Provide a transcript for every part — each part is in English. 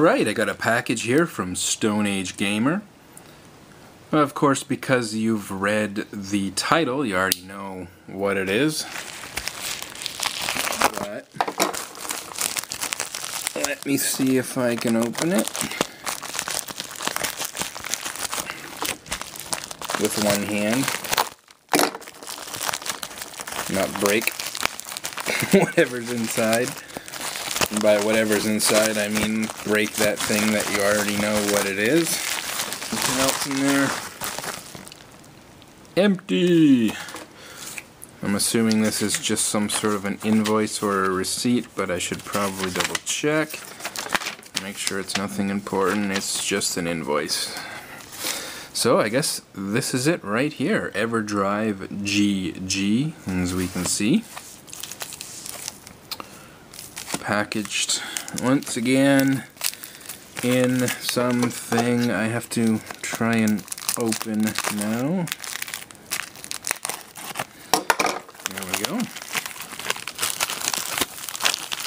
Alright, I got a package here from Stone Age Gamer. Of course, because you've read the title, you already know what it is. But let me see if I can open it with one hand. Not break whatever's inside. And by whatever's inside, I mean break that thing that you already know what it is. Something else in there? Empty! I'm assuming this is just some sort of an invoice or a receipt, but I should probably double check. Make sure it's nothing important, it's just an invoice. So I guess this is it right here. EverDrive GG, as we can see. Packaged once again in something I have to try and open now. There we go.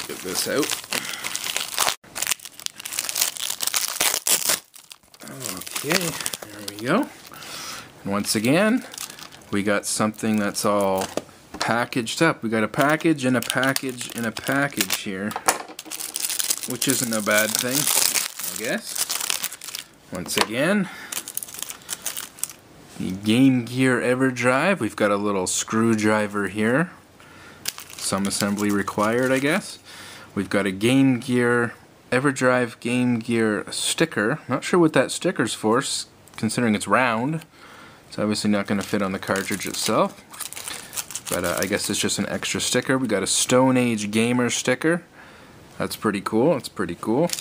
Get this out. Okay, there we go. And once again, we got something that's all packaged up. We got a package and a package and a package here, which isn't a bad thing, I guess. Once again, the Game Gear EverDrive. We've got a little screwdriver here. Some assembly required, I guess. We've got a Game Gear EverDrive Game Gear sticker. Not sure what that sticker's for, considering it's round. It's obviously not going to fit on the cartridge itself. But I guess it's just an extra sticker. We got a Stone Age Gamer sticker. That's pretty cool. It's pretty cool.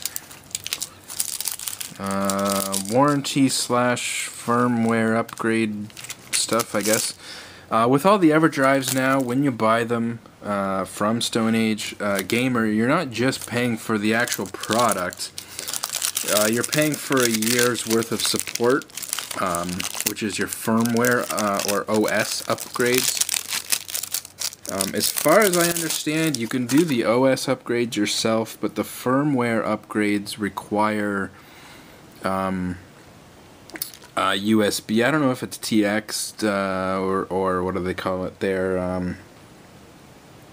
Warranty / firmware upgrade stuff, I guess. With all the EverDrives now, when you buy them from Stone Age Gamer, you're not just paying for the actual product. You're paying for a year's worth of support, which is your firmware or OS upgrades. As far as I understand, you can do the OS upgrades yourself, but the firmware upgrades require USB. I don't know if it's TX or what do they call it there?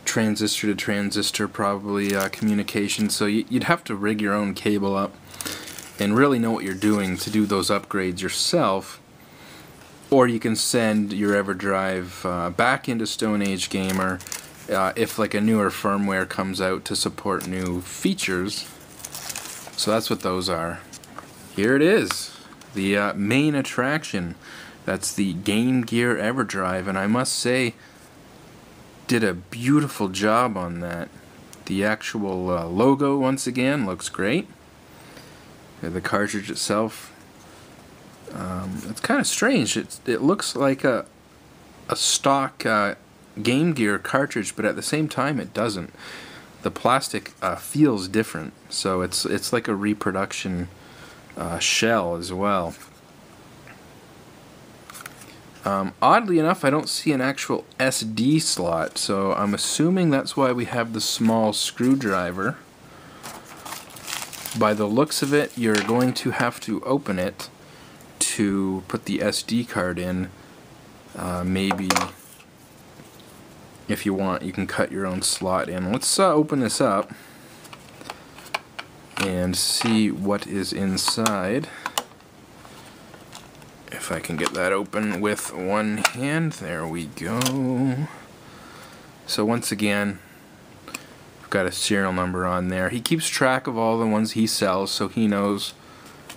Transistor to transistor, probably communication. So you'd have to rig your own cable up and really know what you're doing to do those upgrades yourself. Or you can send your EverDrive back into Stone Age Gamer if like a newer firmware comes out to support new features. So that's what those are. Here it is, the main attraction. That's the Game Gear EverDrive, and I must say, did a beautiful job on that. The actual logo, once again, looks great. The cartridge itself, it's kind of strange. It looks like a stock Game Gear cartridge, but at the same time it doesn't. The plastic feels different, so it's like a reproduction shell as well. Oddly enough, I don't see an actual SD slot, so I'm assuming that's why we have the small screwdriver. By the looks of it, you're going to have to open it to put the SD card in. Maybe if you want, you can cut your own slot in. Let's open this up and see what is inside. If I can get that open with one hand. There we go. So once again, we've got a serial number on there. He keeps track of all the ones he sells, so he knows,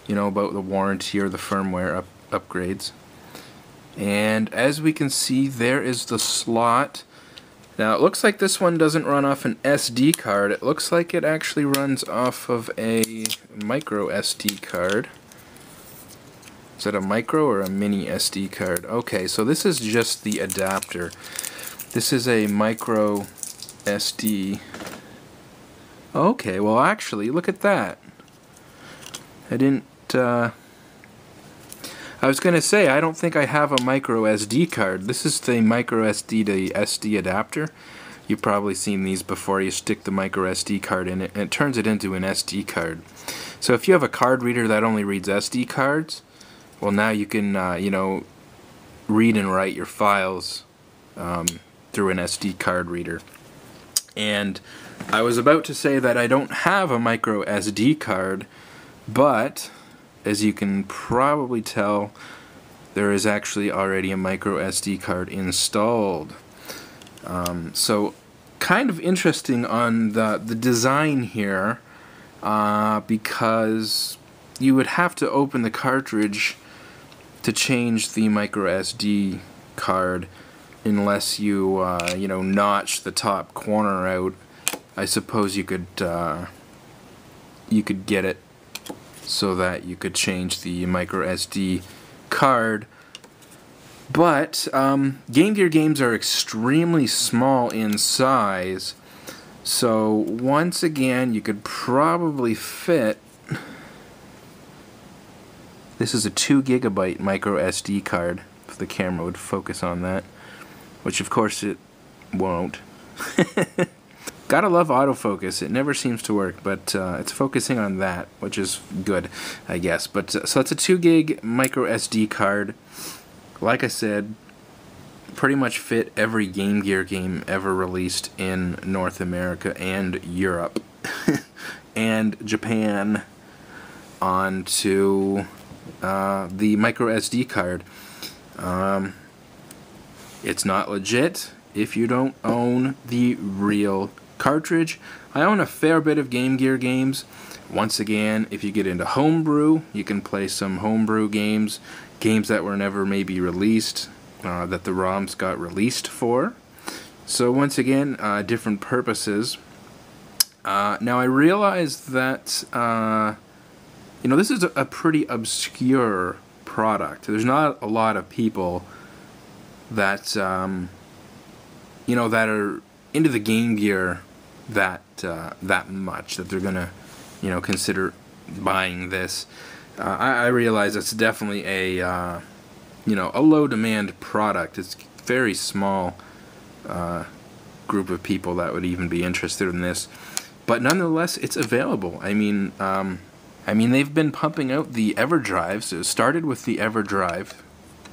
you know, about the warranty or the firmware upgrades. And as we can see, there is the slot. Now it looks like this one doesn't run off an SD card. It looks like it actually runs off of a micro SD card. Is that a micro or a mini SD card? Okay, so this is just the adapter. This is a micro SD. Okay, well actually, look at that. I didn't, I was going to say, I don't think I have a micro SD card. This is the micro SD to SD adapter. You've probably seen these before. You stick the micro SD card in it, and it turns it into an SD card. So if you have a card reader that only reads SD cards, well, now you can, you know, read and write your files through an SD card reader. And I was about to say that I don't have a micro SD card, but as you can probably tell, there is actually already a micro SD card installed. So kind of interesting on the design here, because you would have to open the cartridge to change the micro SD card unless you you know, notch the top corner out. I suppose you could get it so that you could change the micro SD card. But Game Gear games are extremely small in size, so once again you could probably fit, this is a 2 GB micro SD card, if the camera would focus on that, which of course it won't. Gotta love autofocus. It never seems to work, but it's focusing on that, which is good, I guess. But so it's a 2 GB micro SD card. Like I said, pretty much fit every Game Gear game ever released in North America and Europe and Japan onto the micro SD card. It's not legit if you don't own the real cartridge. I own a fair bit of Game Gear games. Once again, if you get into homebrew, you can play some homebrew games, games that were never maybe released, that the ROMs got released for. So once again, different purposes. Now I realize that you know, this is a pretty obscure product. There's not a lot of people that you know, that are into the Game Gear that much that they're gonna, you know, consider buying this. I realize it's definitely a you know, a low demand product. It's a very small group of people that would even be interested in this, but nonetheless it's available. I mean they've been pumping out the EverDrive. So it started with the EverDrive,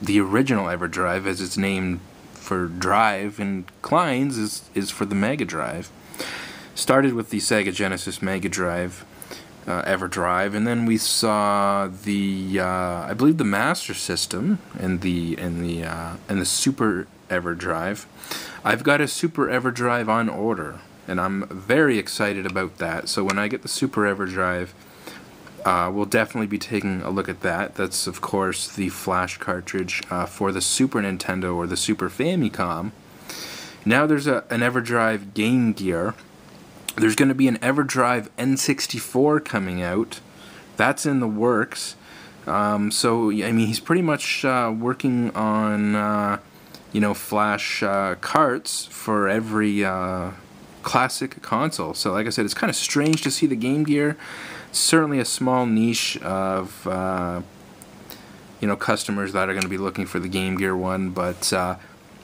the original EverDrive, as it's named for drive, and Klein's is for the Mega Drive. Started with the Sega Genesis Mega Drive, EverDrive, and then we saw the I believe the Master System and the Super EverDrive. I've got a Super EverDrive on order, and I'm very excited about that. So when I get the Super EverDrive, we'll definitely be taking a look at that. That's of course the flash cartridge for the Super Nintendo or the Super Famicom. Now there's an EverDrive Game Gear. There's going to be an EverDrive N64 coming out. That's in the works. So I mean, he's pretty much working on you know, flash carts for every classic console. So like I said, it's kind of strange to see the Game Gear. Certainly a small niche of you know, customers that are going to be looking for the Game Gear one, but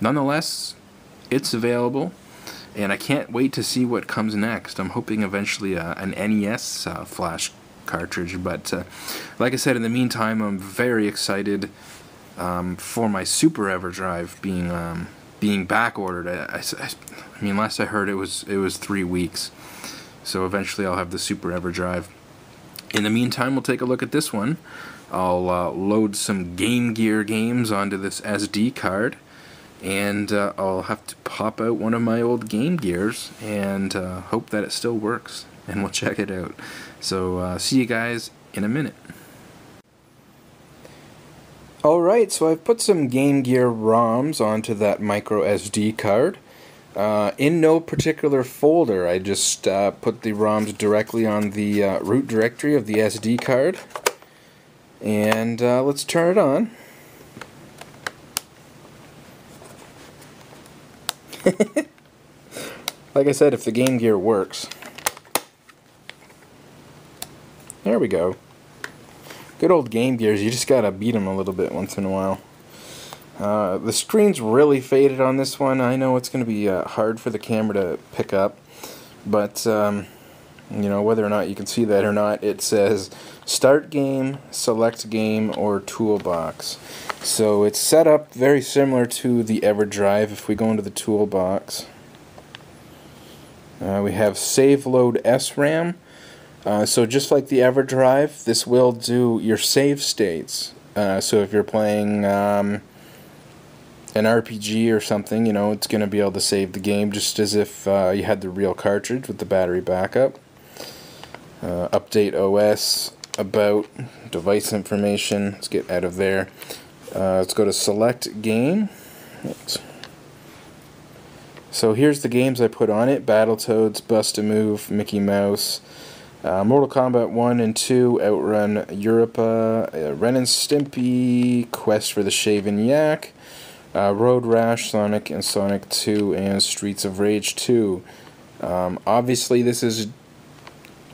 nonetheless it's available, and I can't wait to see what comes next. I'm hoping eventually an NES flash cartridge, but like I said, in the meantime I'm very excited for my Super EverDrive being back ordered. I mean, last I heard it was 3 weeks, so eventually I'll have the Super EverDrive. In the meantime, we'll take a look at this one. I'll load some Game Gear games onto this SD card, and I'll have to pop out one of my old Game Gears and hope that it still works, and we'll check it out. So see you guys in a minute. Alright, so I've put some Game Gear ROMs onto that micro SD card. In no particular folder. I just put the ROMs directly on the root directory of the SD card. And let's turn it on. Like I said, if the Game Gear works. There we go. Good old Game Gears, you just gotta beat them a little bit once in a while. The screen's really faded on this one. I know it's going to be hard for the camera to pick up, but you know, whether or not you can see that or not, it says Start Game, Select Game, or Toolbox. So it's set up very similar to the EverDrive. If we go into the Toolbox, we have Save Load SRAM. So just like the EverDrive, this will do your save states. So if you're playing an RPG or something, you know, it's going to be able to save the game just as if you had the real cartridge with the battery backup. Update OS, about, device information. Let's get out of there. Let's go to Select Game. Oops. So here's the games I put on it: Battletoads, Bust-A-Move, Mickey Mouse, Mortal Kombat 1 and 2, Outrun Europa, Ren and Stimpy, Quest for the Shaven Yak, Road Rash, Sonic and Sonic 2, and Streets of Rage 2. Obviously this is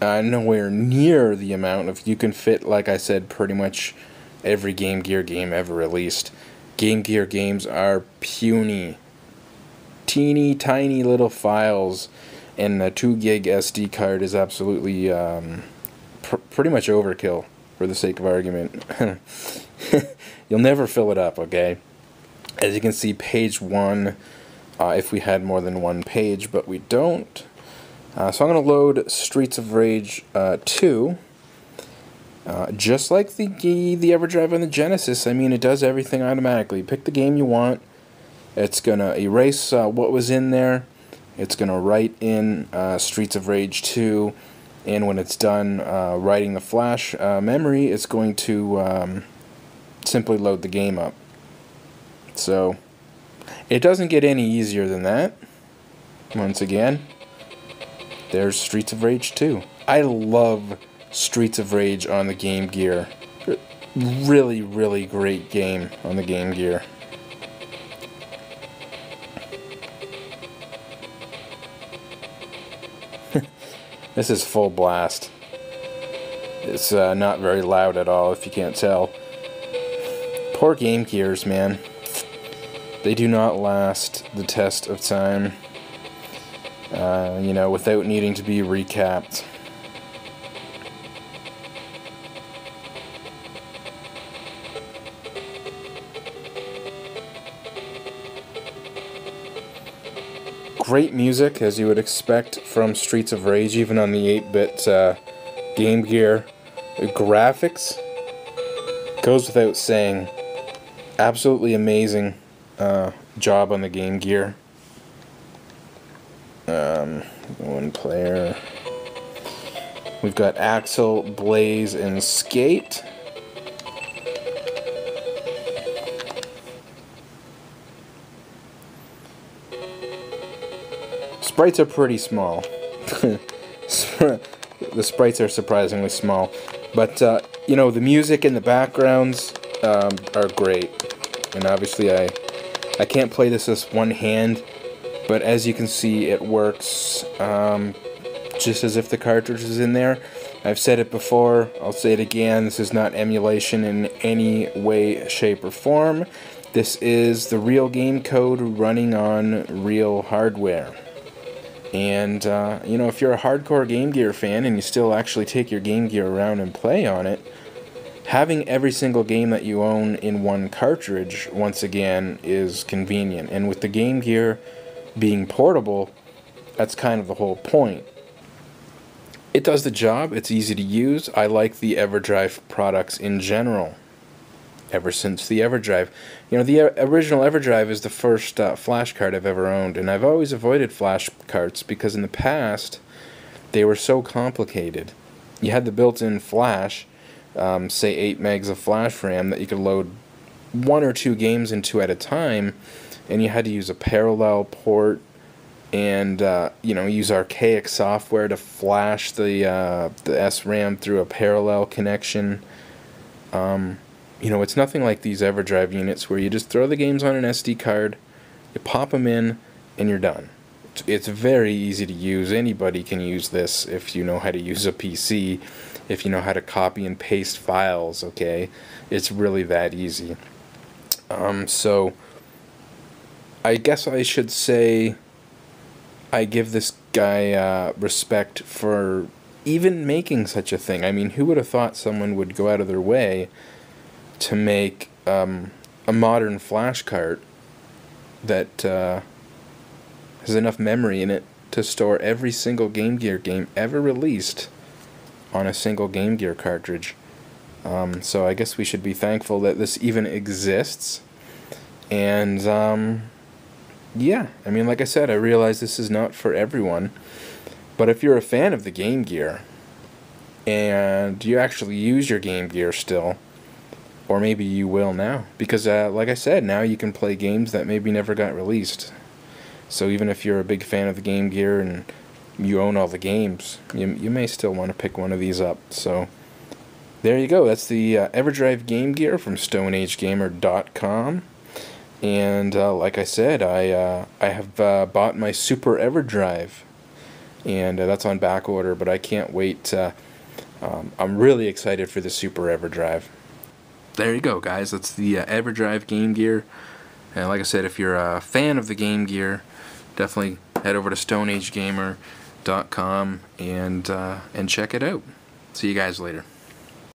nowhere near the amount of, you can fit, like I said, pretty much every Game Gear game ever released. Game Gear games are puny, teeny tiny little files, and the 2 gig SD card is absolutely pretty much overkill for the sake of argument. You'll never fill it up, okay? As you can see, page 1, if we had more than one page, but we don't. So I'm going to load Streets of Rage 2. Just like the EverDrive on the Genesis, I mean, it does everything automatically. Pick the game you want. It's going to erase what was in there. It's going to write in Streets of Rage 2. And when it's done writing the flash memory, it's going to simply load the game up. So it doesn't get any easier than that. Once again, there's Streets of Rage 2. I love Streets of Rage on the Game Gear. Really, really great game on the Game Gear. This is full blast. It's not very loud at all, if you can't tell. Poor Game Gears, man. They do not last the test of time. You know, without needing to be recapped. Great music, as you would expect from Streets of Rage, even on the 8-bit Game Gear. Graphics, goes without saying, absolutely amazing job on the Game Gear. One player. We've got Axel, Blaze, and Skate. Sprites are pretty small. The sprites are surprisingly small. But, you know, the music and the backgrounds are great. And obviously I can't play this with one hand, but as you can see, it works just as if the cartridge is in there. I've said it before, I'll say it again, this is not emulation in any way, shape, or form. This is the real game code running on real hardware. And, you know, if you're a hardcore Game Gear fan and you still actually take your Game Gear around and play on it, having every single game that you own in one cartridge, once again, is convenient. And with the Game Gear being portable, that's kind of the whole point. It does the job, it's easy to use. I like the EverDrive products in general, ever since the EverDrive. You know, the original EverDrive is the first flash card I've ever owned, and I've always avoided flash cards because in the past they were so complicated. You had the built-in flash, say 8 megs of flash RAM that you could load 1 or 2 games into at a time, and you had to use a parallel port and you know, use archaic software to flash the SRAM through a parallel connection. You know, it's nothing like these EverDrive units where you just throw the games on an SD card, you pop them in, and you're done. It's very easy to use. Anybody can use this if you know how to use a PC, if you know how to copy and paste files, okay? It's really that easy. So I guess I should say I give this guy respect for even making such a thing. I mean, who would have thought someone would go out of their way to make a modern flash cart that has enough memory in it to store every single Game Gear game ever released on a single Game Gear cartridge. So I guess we should be thankful that this even exists. And yeah, I mean, like I said, I realize this is not for everyone, but if you're a fan of the Game Gear and you actually use your Game Gear still, or maybe you will now, because like I said, now you can play games that maybe never got released. So even if you're a big fan of the Game Gear and you own all the games, you may still want to pick one of these up. So there you go. That's the EverDrive Game Gear from StoneAgeGamer.com. And like I said, I have bought my Super EverDrive, and that's on back order, but I can't wait. I'm really excited for the Super EverDrive. There you go, guys. That's the EverDrive Game Gear. And like I said, if you're a fan of the Game Gear, definitely head over to StoneAgeGamer.com and check it out. See you guys later.